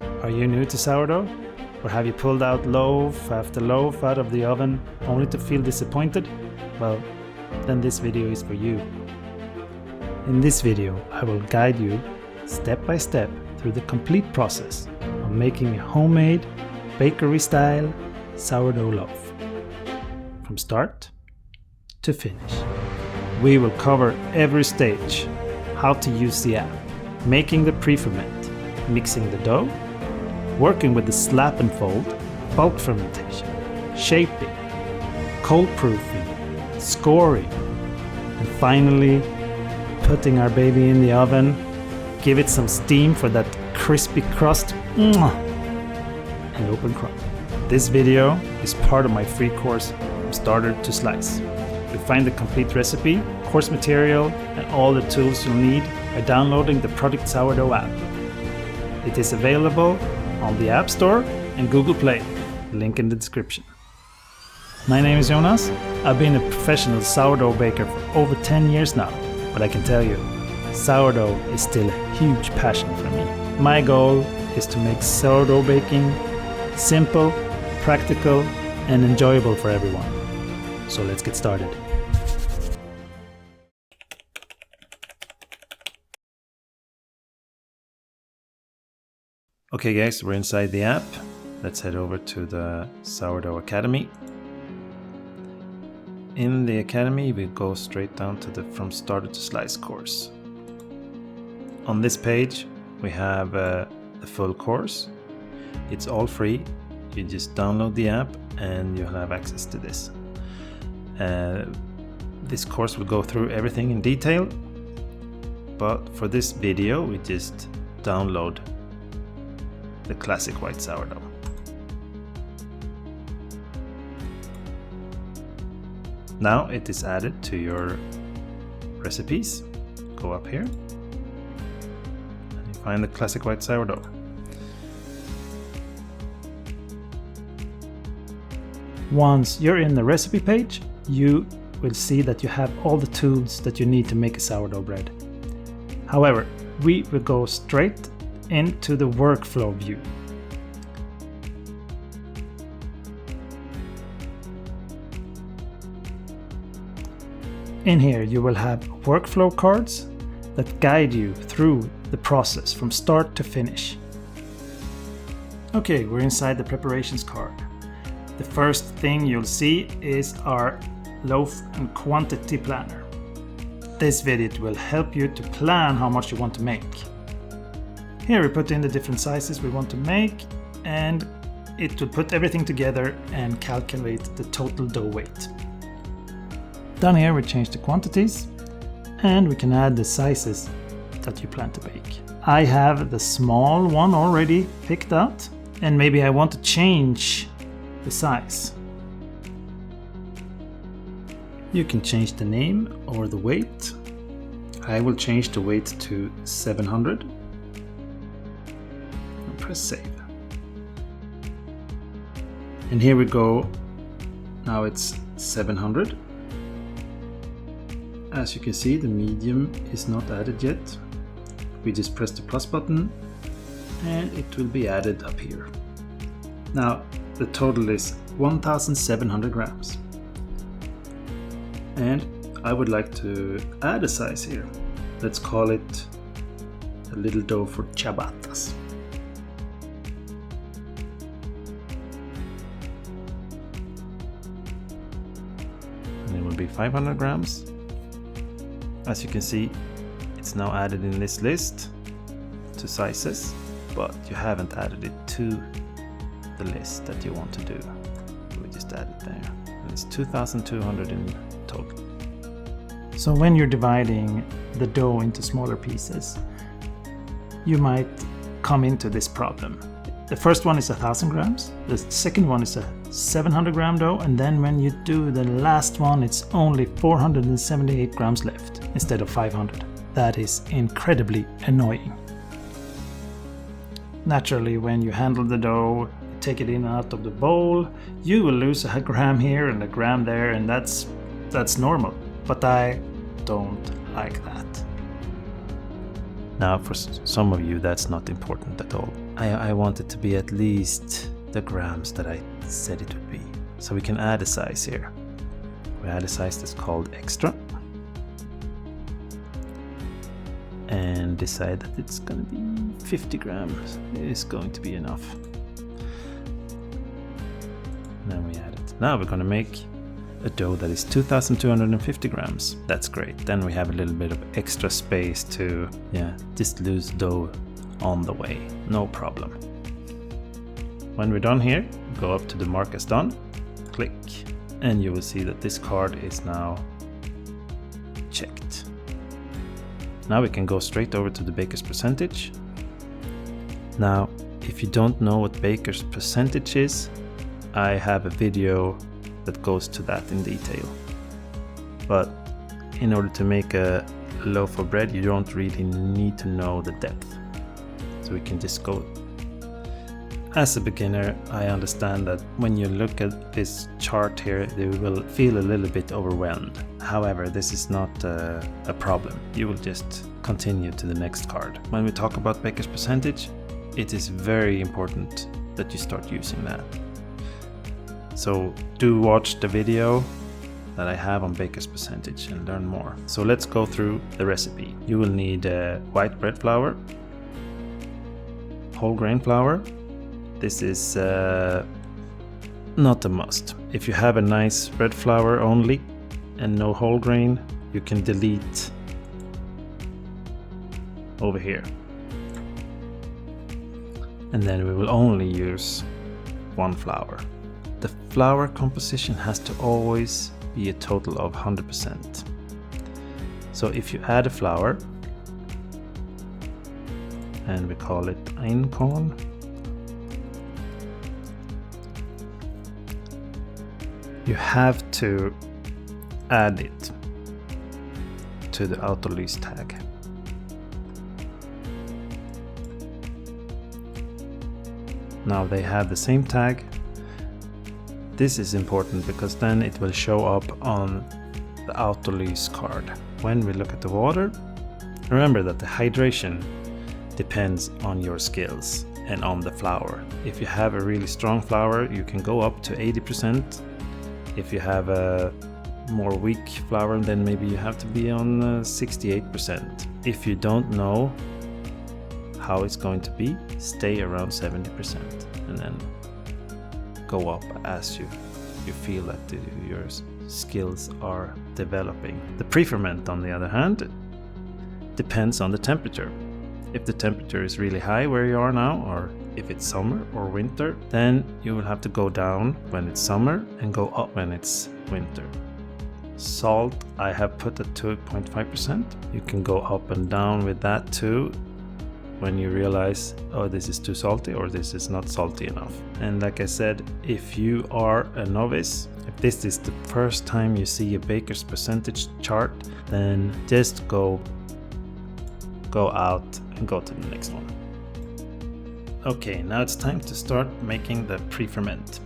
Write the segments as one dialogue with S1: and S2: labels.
S1: Are you new to sourdough? Or have you pulled out loaf after loaf out of the oven only to feel disappointed? Well, then this video is for you. In this video, I will guide you step by step through the complete process of making a homemade, bakery-style sourdough loaf. From start to finish. We will cover every stage, how to use the app, making the pre-ferment, mixing the dough, working with the slap and fold, bulk fermentation, shaping, cold proofing, scoring, and finally putting our baby in the oven, give it some steam for that crispy crust, and open crumb. This video is part of my free course From Starter to Slice. You'll find the complete recipe, course material, and all the tools you'll need by downloading the Project Sourdough app. It is available on the App Store and Google Play, link in the description. My name is Jonas. I've been a professional sourdough baker for over 10 years now, but I can tell you, sourdough is still a huge passion for me. My goal is to make sourdough baking simple, practical, and enjoyable for everyone. So let's get started. Okay guys, we're inside the app. Let's head over to the Sourdough Academy. In the Academy, we go straight down to the From Starter to Slice course. On this page, we have the full course. It's all free. You just download the app and you'll have access to this. This course will go through everything in detail, but for this video, we just download the classic white sourdough. Now it is added to your recipes. Go up here and you find the classic white sourdough. Once you're in the recipe page, you will see that you have all the tools that you need to make a sourdough bread. However, we will go straight into the workflow view. In here you will have workflow cards that guide you through the process from start to finish. Okay, we're inside the preparations card. The first thing you'll see is our loaf and quantity planner. This video will help you to plan how much you want to make. Here we put in the different sizes we want to make, and it will put everything together and calculate the total dough weight. Down here we change the quantities and we can add the sizes that you plan to bake. I have the small one already picked out, and maybe I want to change the size. You can change the name or the weight. I will change the weight to 700. Press save. And here we go. Now it's 700. As you can see, the medium is not added yet. We just press the plus button and it will be added up here. Now the total is 1700 grams. And I would like to add a size here. Let's call it a little dough for ciabattas. And it will be 500 grams. As you can see, it's now added in this list to sizes, but you haven't added it to the list that you want to do. We just add it there. And it's 2200 in total. So when you're dividing the dough into smaller pieces, you might come into this problem. The first one is 1000 grams, the second one is a 700 gram dough, and then when you do the last one, it's only 478 grams left instead of 500. That is incredibly annoying. Naturally, when you handle the dough, take it in and out of the bowl, you will lose a gram here and a gram there, and that's normal. But I don't like that. Now for some of you that's not important at all. I want it to be at least the grams that I said it would be. So we can add a size here. We add a size that's called extra. And decide that it's going to be 50 grams is going to be enough. Then we add it. Now we're going to make a dough that is 2,250 grams. That's great. Then we have a little bit of extra space to just loose dough on the way. No problem. When we're done here, go up to the mark as done, click, and you will see that this card is now checked. Now we can go straight over to the baker's percentage. Now, if you don't know what baker's percentage is, I have a video that goes to that in detail. But in order to make a loaf of bread, you don't really need to know the depth. So we can just go. As a beginner, I understand that when you look at this chart here, you will feel a little bit overwhelmed. However, this is not a problem. You will just continue to the next card. When we talk about baker's percentage, it is very important that you start using that. So do watch the video that I have on baker's percentage and learn more. So let's go through the recipe. You will need white bread flour, whole grain flour. This is not a must. If you have a nice bread flour only and no whole grain, you can delete over here. And then we will only use one flour. The flour composition has to always be a total of 100%. So if you add a flour, and we call it einkorn, you have to add it to the autolyse tag. Now they have the same tag. This is important because then it will show up on the autolyse card. When we look at the water, remember that the hydration depends on your skills and on the flour. If you have a really strong flour, you can go up to 80%. If you have a more weak flour, then maybe you have to be on 68%. If you don't know how it's going to be, stay around 70% and then go up as you feel that your skills are developing. The pre-ferment, on the other hand, depends on the temperature. If the temperature is really high where you are now, or if it's summer or winter, then you will have to go down when it's summer and go up when it's winter. Salt, I have put at 2.5%. You can go up and down with that too when you realize, oh, this is too salty or this is not salty enough. And like I said, if you are a novice, if this is the first time you see a baker's percentage chart, then just go out and go to the next one. Okay, now it's time to start making the pre-ferment.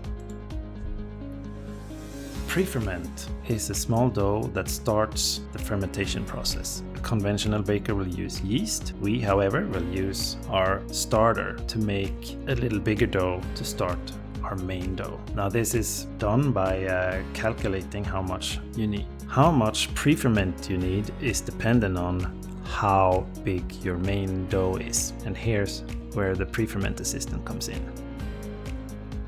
S1: Pre-ferment is a small dough that starts the fermentation process. A conventional baker will use yeast. We, however, will use our starter to make a little bigger dough to start our main dough. Now this is done by calculating how much you need. How much pre-ferment you need is dependent on how big your main dough is. And here's where the pre-ferment assistant comes in.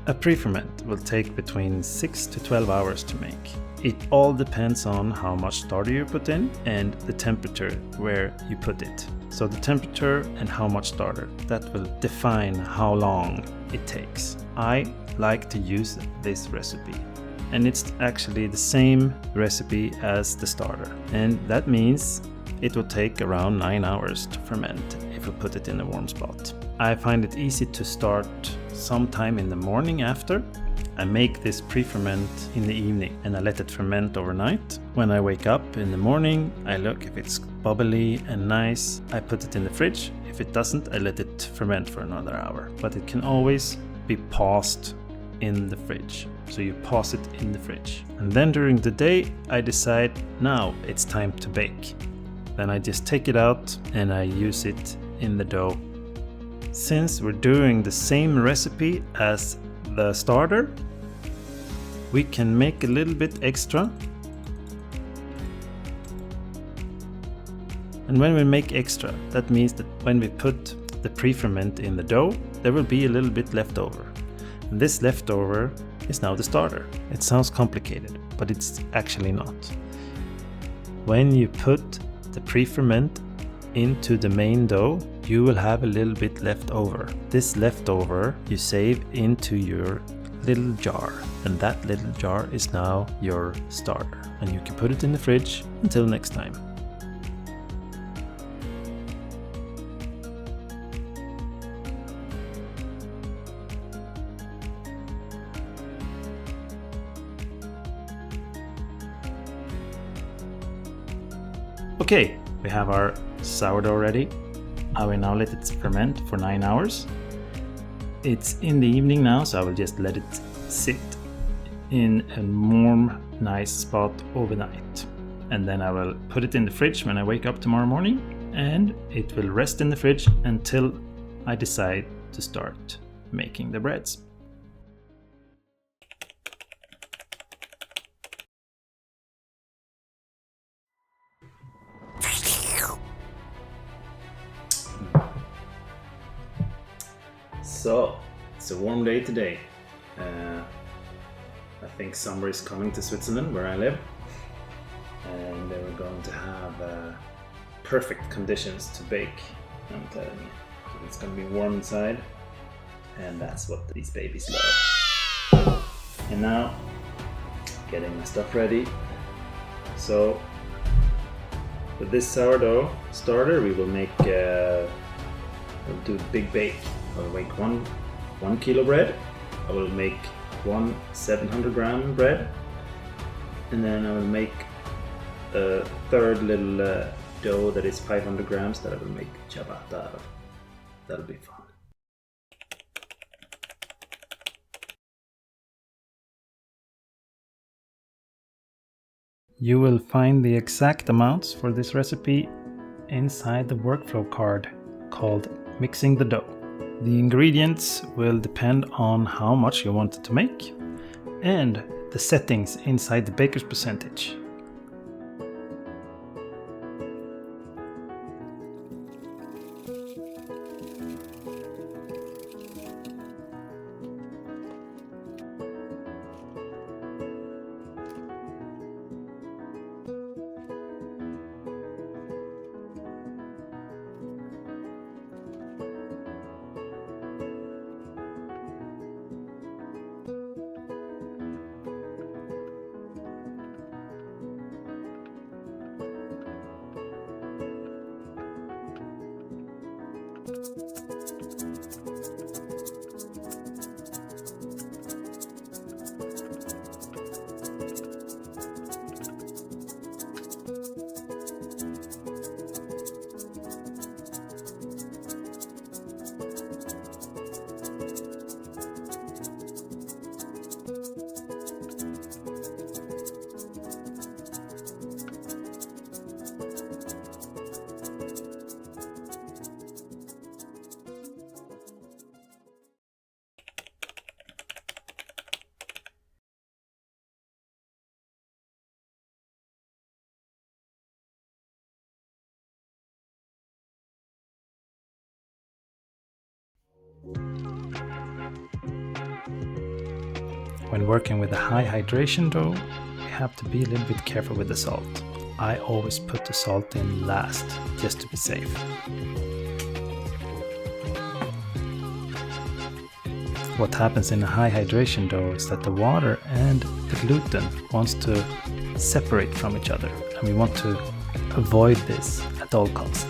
S1: A pre-ferment will take between 6 to 12 hours to make. It all depends on how much starter you put in and the temperature where you put it. So the temperature and how much starter, that will define how long it takes. I like to use this recipe, and it's actually the same recipe as the starter. And that means it will take around 9 hours to ferment if we put it in a warm spot. I find it easy to start sometime in the morning after. I make this pre-ferment in the evening and I let it ferment overnight. When I wake up in the morning, I look if it's bubbly and nice. I put it in the fridge. If it doesn't, I let it ferment for another hour. But it can always be paused in the fridge. So you pause it in the fridge. And then during the day, I decide now it's time to bake. Then I just take it out and I use it in the dough. Since we're doing the same recipe as the starter, we can make a little bit extra. And when we make extra, that means that when we put the pre-ferment in the dough, there will be a little bit left over. And this leftover is now the starter. It sounds complicated, but it's actually not. When you put the pre-ferment into the main dough, you will have a little bit left over. This leftover you save into your little jar, and that little jar is now your starter, and you can put it in the fridge until next time. Okay, we have our sourdough ready. I will now let it ferment for 9 hours. It's in the evening now, so I will just let it sit in a warm, nice spot overnight. And then I will put it in the fridge when I wake up tomorrow morning, and it will rest in the fridge until I decide to start making the breads. So, it's a warm day today. I think summer is coming to Switzerland, where I live. And we're going to have perfect conditions to bake, I'm telling you. So it's going to be warm inside, and that's what these babies love. And now, getting my stuff ready. So, with this sourdough starter, we will make, we'll do a big bake. I'll make one kilo bread. I will make one 700 gram bread, and then I will make a third little dough that is 500 grams that I will make ciabatta out of. That'll be fun. You will find the exact amounts for this recipe inside the workflow card called Mixing the Dough. The ingredients will depend on how much you want it to make and the settings inside the baker's percentage. When working with a high hydration dough, you have to be a little bit careful with the salt. I always put the salt in last, just to be safe. What happens in a high hydration dough is that the water and the gluten wants to separate from each other, and we want to avoid this at all costs.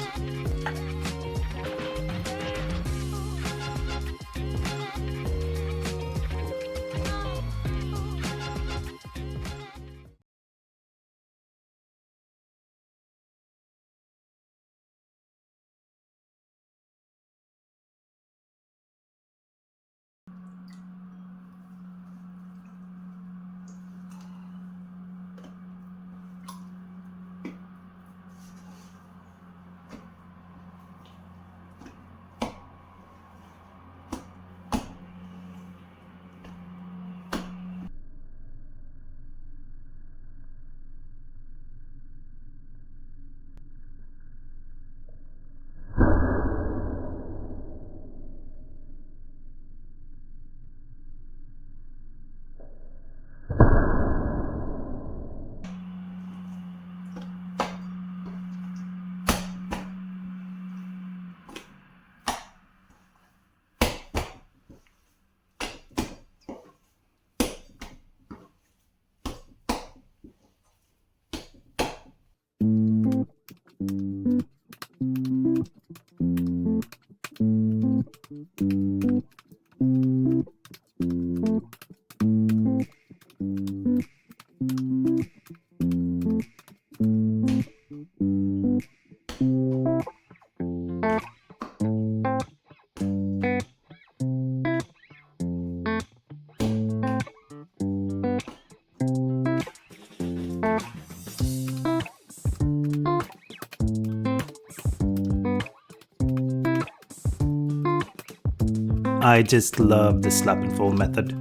S1: I just love the slap and fold method.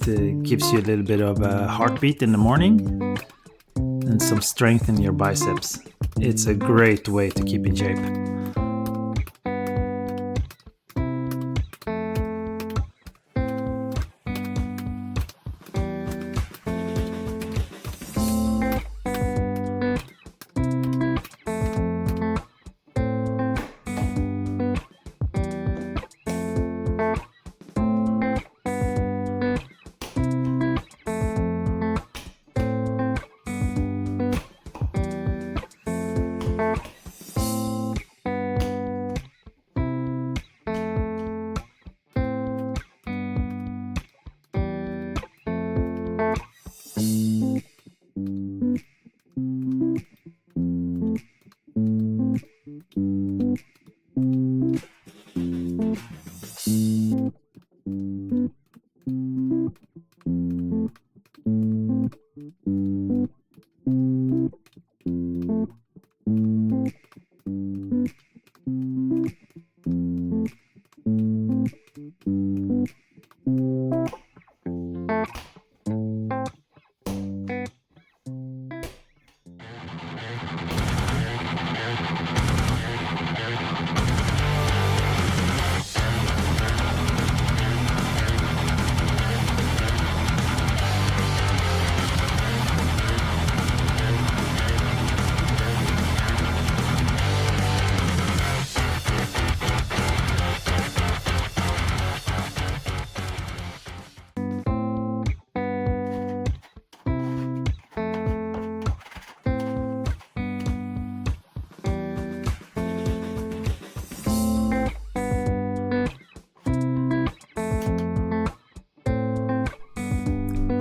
S1: It gives you a little bit of a heartbeat in the morning and some strength in your biceps. It's a great way to keep in shape.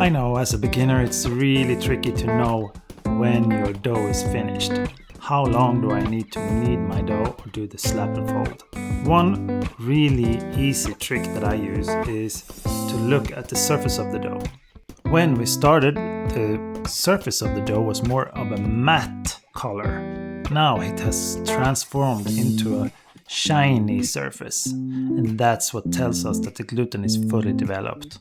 S1: I know, as a beginner it's really tricky to know when your dough is finished. How long do I need to knead my dough or do the slap and fold? One really easy trick that I use is to look at the surface of the dough. When we started, the surface of the dough was more of a matte color. Now it has transformed into a shiny surface, and that's what tells us that the gluten is fully developed.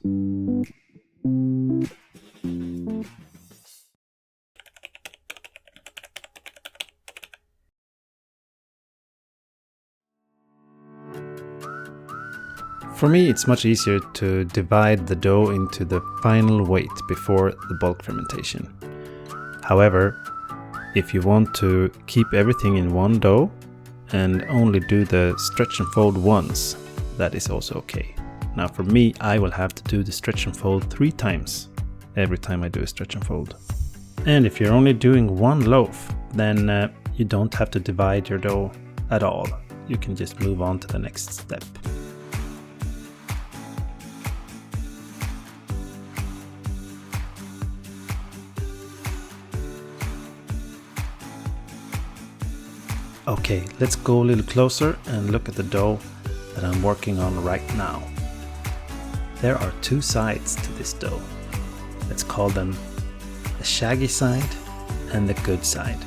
S2: For me, it's much easier to divide the dough into the final weight before the bulk fermentation. However, if you want to keep everything in one dough and only do the stretch and fold once, that is also okay. Now for me, I will have to do the stretch and fold 3 times every time I do a stretch and fold. And if you're only doing one loaf, then you don't have to divide your dough at all. You can just move on to the next step. Okay, let's go a little closer and look at the dough that I'm working on right now. There are 2 sides to this dough. Let's call them the shaggy side and the good side.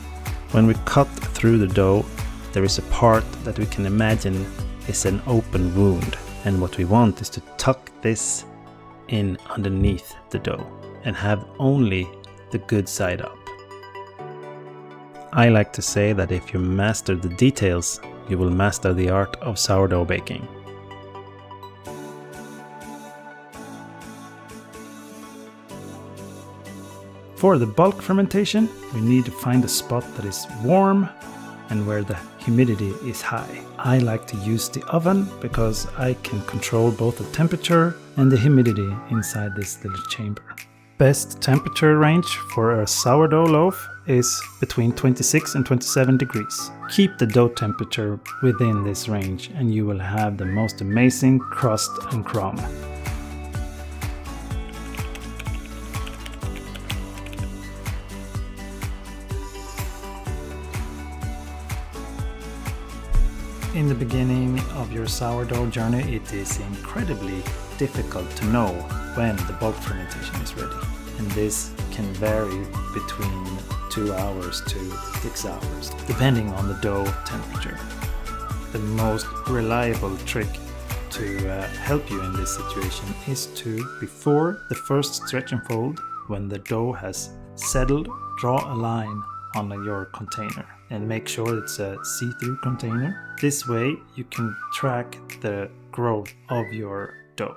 S2: When we cut through the dough, there is a part that we can imagine is an open wound. And what we want is to tuck this in underneath the dough and have only the good side up. I like to say that if you master the details, you will master the art of sourdough baking.
S1: For the bulk fermentation, we need to find a spot that is warm and where the humidity is high. I like to use the oven because I can control both the temperature and the humidity inside this little chamber. Best temperature range for a sourdough loaf is between 26 and 27 degrees. Keep the dough temperature within this range and you will have the most amazing crust and crumb. In the beginning of your sourdough journey, it is incredibly difficult to know when the bulk fermentation is ready. And this can vary between 2 hours to 6 hours, depending on the dough temperature. The most reliable trick to help you in this situation is to, before the first stretch and fold, when the dough has settled, draw a line on your container and make sure it's a see-through container. This way you can track the growth of your dough.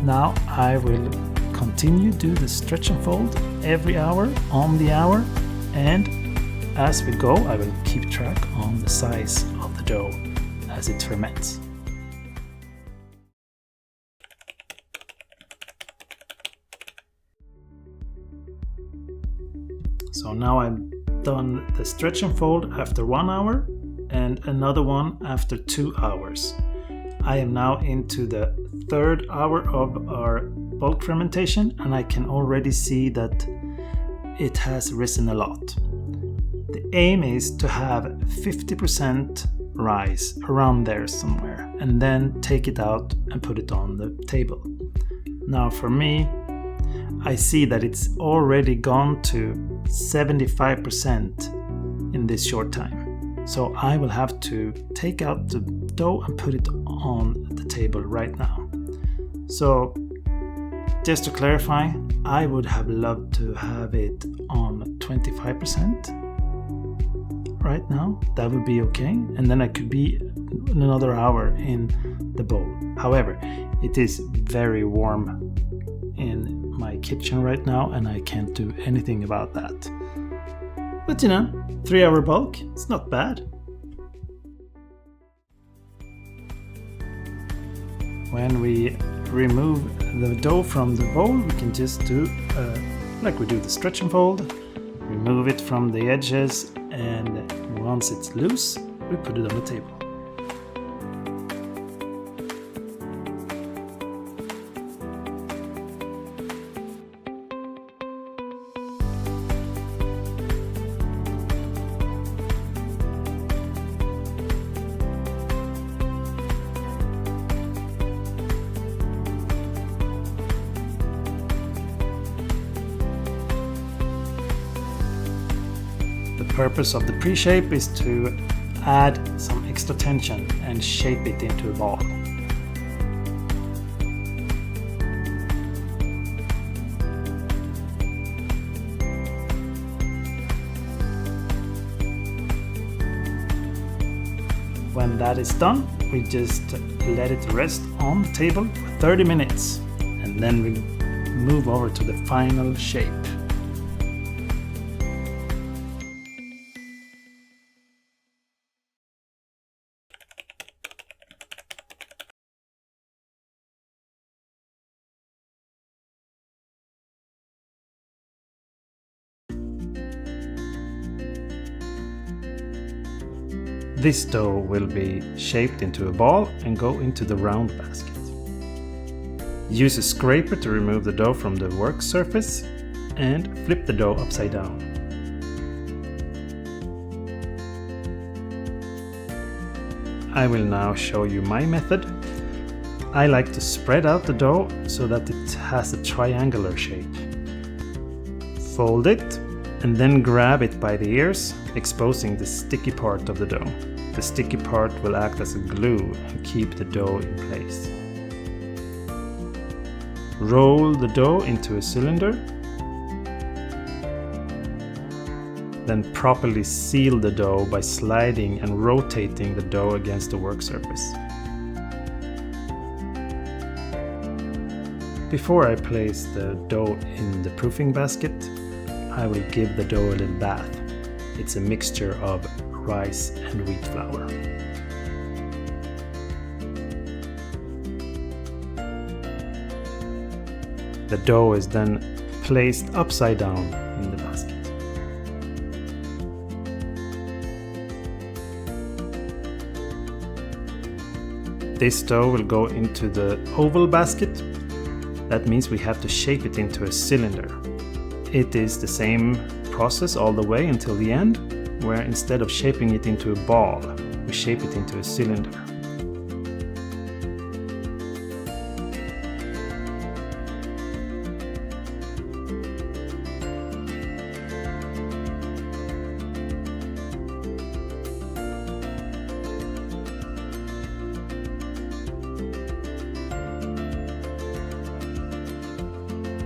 S1: Now I will continue to do the stretch and fold every hour on the hour, and as we go I will keep track on the size of the dough as it ferments. So now I've done the stretch and fold after 1 hour and another one after 2 hours. I am now into the 3rd hour of our bulk fermentation, and I can already see that it has risen a lot. The aim is to have 50% rise around there somewhere, and then take it out and put it on the table. Now for me, I see that it's already gone to 75% in this short time. So I will have to take out the dough and put it on the table right now. So just to clarify, I would have loved to have it on 25% right now. That would be okay. And then I could be another hour in the bowl. However, it is very warm in my kitchen right now and I can't do anything about that. But 3-hour bulk, it's not bad. When we remove the dough from the bowl, we can just do like we do the stretch and fold, remove it from the edges, and once it's loose, we put it on the table. The purpose of the pre-shape is to add some extra tension and shape it into a ball. When that is done, we just let it rest on the table for 30 minutes and then we move over to the final shape. This dough will be shaped into a ball and go into the round basket. Use a scraper to remove the dough from the work surface and flip the dough upside down. I will now show you my method. I like to spread out the dough so that it has a triangular shape. Fold it and then grab it by the ears, exposing the sticky part of the dough. The sticky part will act as a glue and keep the dough in place. Roll the dough into a cylinder. Then properly seal the dough by sliding and rotating the dough against the work surface.
S2: Before I place the dough in the proofing basket, I will give the dough a little bath. It's a mixture of rice and wheat flour. The dough is then placed upside down in the basket. This dough will go into the oval basket. That means we have to shape it into a cylinder. It is the same process all the way until the end, where instead of shaping it into a ball, we shape it into a cylinder.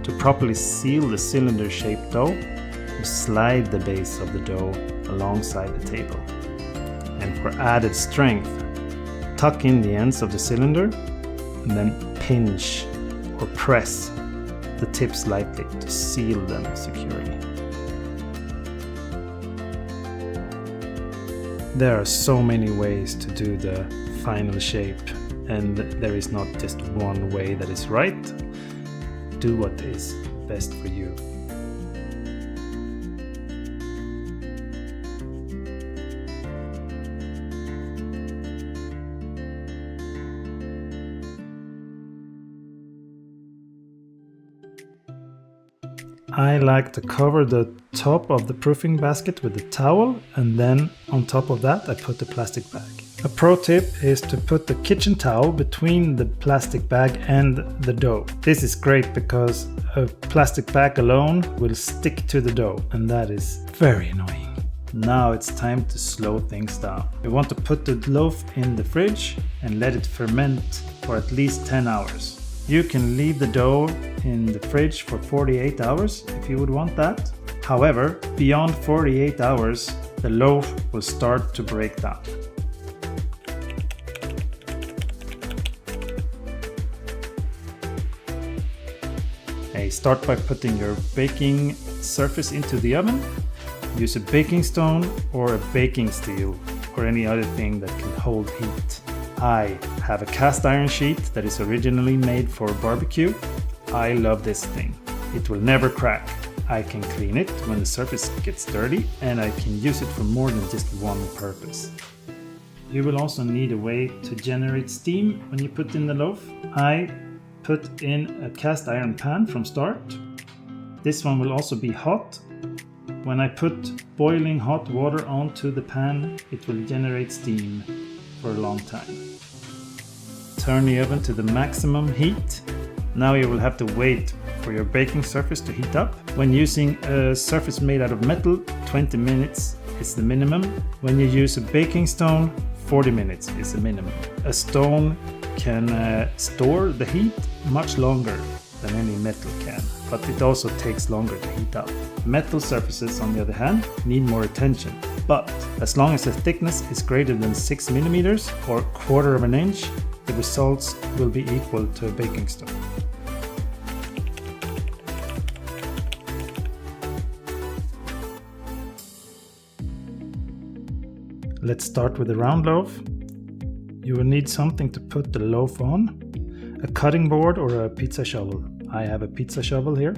S2: To properly seal the cylinder-shaped dough, you slide the base of the dough alongside the table. And for added strength, tuck in the ends of the cylinder and then pinch or press the tips lightly to seal them securely. There are so many ways to do the final shape, and there is not just one way that is right. Do what is best for you. I like to cover the top of the proofing basket with a towel, and then on top of that I put the plastic bag. A pro tip is to put the kitchen towel between the plastic bag and the dough. This is great because a plastic bag alone will stick to the dough, and that is very annoying. Now it's time to slow things down. We want to put the loaf in the fridge and let it ferment for at least 10 hours. You can leave the dough in the fridge for 48 hours if you would want that. However, beyond 48 hours, the loaf will start to break down. Start by putting your baking surface into the oven. Use a baking stone or a baking steel or any other thing that can hold heat. I have a cast iron sheet that is originally made for barbecue. I love this thing. It will never crack. I can clean it when the surface gets dirty, and I can use it for more than just one purpose. You will also need a way to generate steam when you put in the loaf. I put in a cast iron pan from start. This one will also be hot. When I put boiling hot water onto the pan, it will generate steam for a long time. Turn the oven to the maximum heat. Now you will have to wait for your baking surface to heat up. When using a surface made out of metal, 20 minutes is the minimum. When you use a baking stone, 40 minutes is the minimum. A stone can store the heat much longer than any metal can, but it also takes longer to heat up. Metal surfaces, on the other hand, need more attention, but as long as the thickness is greater than 6 millimeters or 1/4 of an inch, the results will be equal to a baking stone. Let's start with the round loaf. You will need something to put the loaf on, a cutting board or a pizza shovel. I have a pizza shovel here.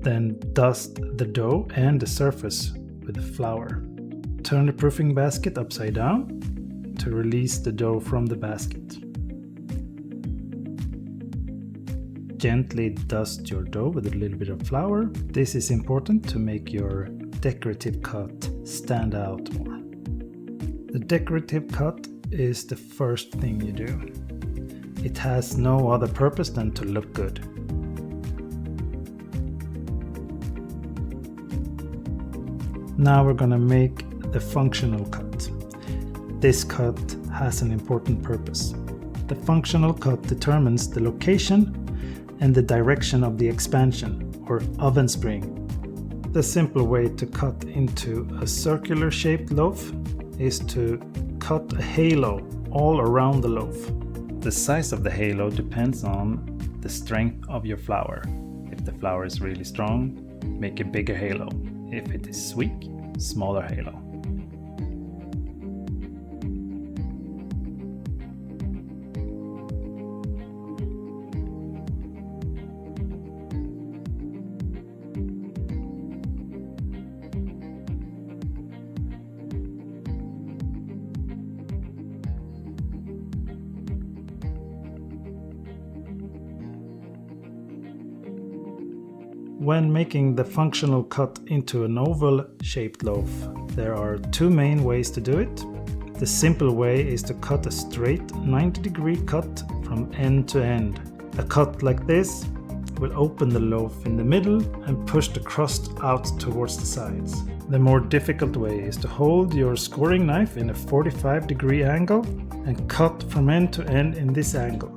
S2: Then dust the dough and the surface with flour. Turn the proofing basket upside down to release the dough from the basket. Gently dust your dough with a little bit of flour. This is important to make your decorative cut stand out more. The decorative cut is the first thing you do. It has no other purpose than to look good. Now we're gonna make the functional cut. This cut has an important purpose. The functional cut determines the location and the direction of the expansion or oven spring. The simple way to cut into a circular shaped loaf is to cut a halo all around the loaf. The size of the halo depends on the strength of your flour. If the flour is really strong, make a bigger halo. If it is weak, smaller halo.
S1: When making the functional cut into an oval-shaped loaf, there are two main ways to do it. The simple way is to cut a straight 90-degree cut from end to end. A cut like this will open the loaf in the middle and push the crust out towards the sides. The more difficult way is to hold your scoring knife in a 45-degree angle and cut from end to end in this angle.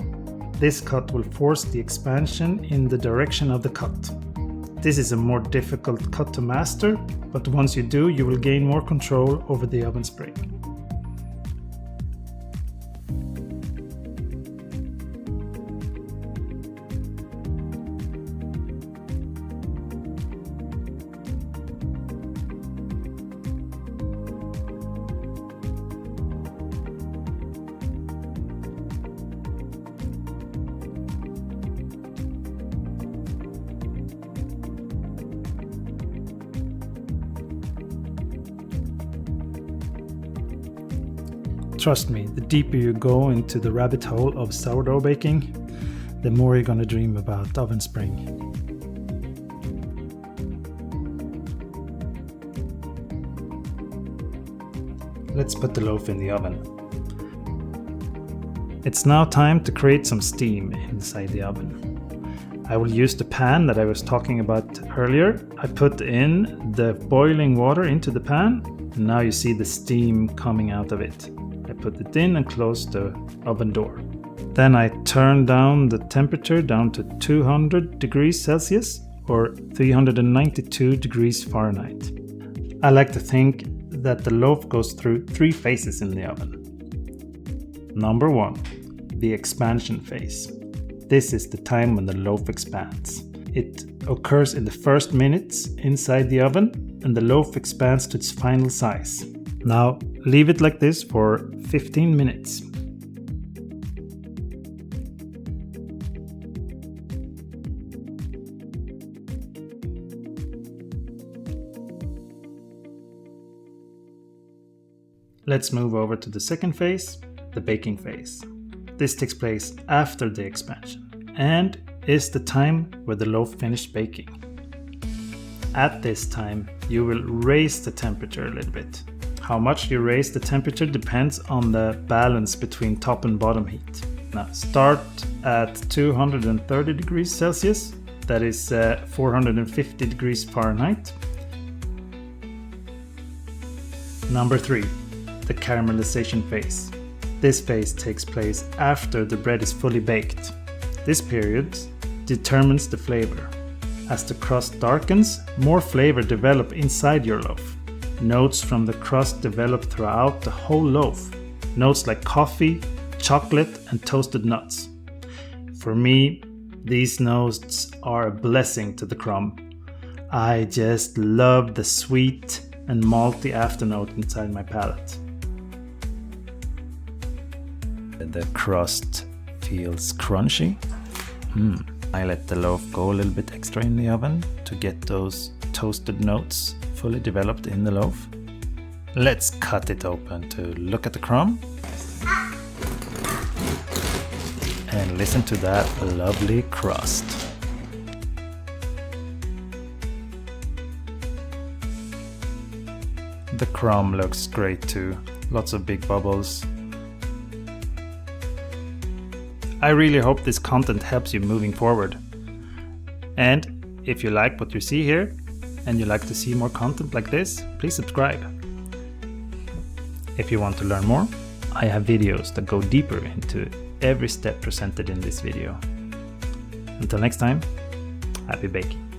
S1: This cut will force the expansion in the direction of the cut. This is a more difficult cut to master, but once you do, you will gain more control over the oven spring. Trust me, the deeper you go into the rabbit hole of sourdough baking, the more you're gonna dream about oven spring. Let's put the loaf in the oven. It's now time to create some steam inside the oven. I will use the pan that I was talking about earlier. I put in the boiling water into the pan, and now you see the steam coming out of it. I put it in and close the oven door. Then I turn down the temperature down to 200 degrees Celsius or 392 degrees Fahrenheit. I like to think that the loaf goes through 3 phases in the oven. Number 1, the expansion phase. This is the time when the loaf expands. It occurs in the first minutes inside the oven and the loaf expands to its final size. Now leave it like this for 15 minutes. Let's move over to the second phase, the baking phase. This takes place after the expansion and is the time where the loaf finished baking. At this time, you will raise the temperature a little bit. How much you raise the temperature depends on the balance between top and bottom heat. Now start at 230 degrees Celsius, that is 450 degrees Fahrenheit. Number 3, the caramelization phase. This phase takes place after the bread is fully baked. This period determines the flavor. As the crust darkens, more flavor develops inside your loaf. Notes from the crust develop throughout the whole loaf. Notes like coffee, chocolate, and toasted nuts. For me, these notes are a blessing to the crumb. I just love the sweet and malty afternote inside my palate.
S2: The crust feels crunchy. I let the loaf go a little bit extra in the oven to get those toasted notes fully developed in the loaf. Let's cut it open to look at the crumb. And listen to that lovely crust. The crumb looks great too. Lots of big bubbles. I really hope this content helps you moving forward. And if you like what you see here and you like to see more content like this, please subscribe. If you want to learn more, I have videos that go deeper into every step presented in this video. Until next time, happy baking.